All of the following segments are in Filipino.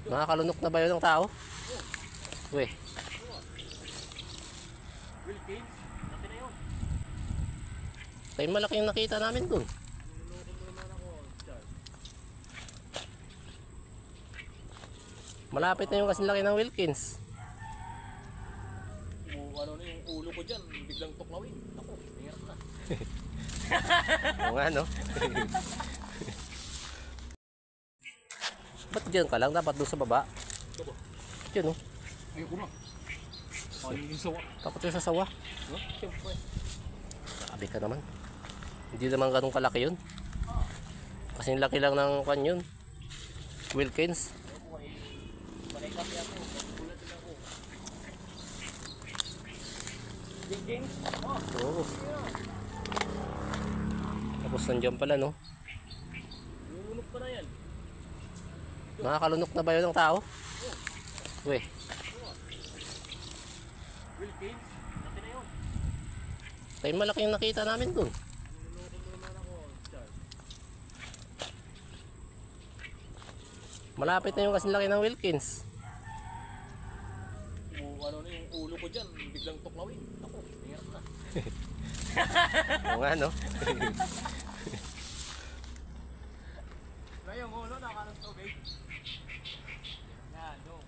Nakakalunok na ba yun ng tao? Uy. Wilkins, laki na yun. Tayo malaki yung nakita namin dun. Malapit na yung kasing laki ng Wilkins. Ano na yung ulo ko dyan, biglang tuklawin. Ako, hirap na. Oo nga, no? Ba't dyan ka lang? Dapat doon sa baba. Ito ba? Dyan, no? Ayoko na. Ayun yung sawa. Dapat yung sa sawa. No? Siyempre. Sabi ka naman. Hindi naman ganun kalaki yun. Kasing laki lang ng kwan yun. Wilkins. Ayoko ay balay kami ako. Bulat din ako. Wilkins? Oo. Tapos nandiyan pala, no? Lulunok pa na yan. Nakakalunok na ba yun ng tao? Uy. Wilkins, laki na yun. Tayo malaki yung nakita namin dun. Niloloko mo naman ako, Char. Malapit na yung kasing laki ng Wilkins. Ano na yung ulo ko dyan, biglang tuklawin. Ako, hirap na. Oo nga, no? Na yung ulo, nakalang tubig. Yan, no.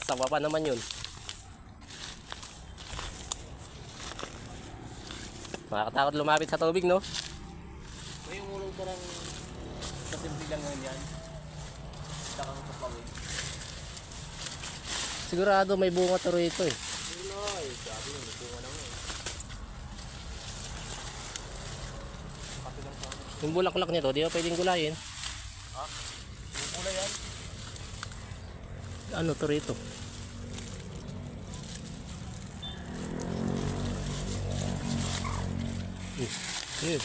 Sawa pa naman yun. Makakatakot lumapit sa tubig, no? Na yung ulo ko lang kasimple lang ngayon yan. Nakang tuklawin. Sigurado may bunga to rito eh. Ulay, sabi mo, bunga lang eh. Kapi lang sa akin. Yung bulaklak nito, di ba pwedeng gulayin? Ha? Yung kulay yan? Ano to rito? Yun.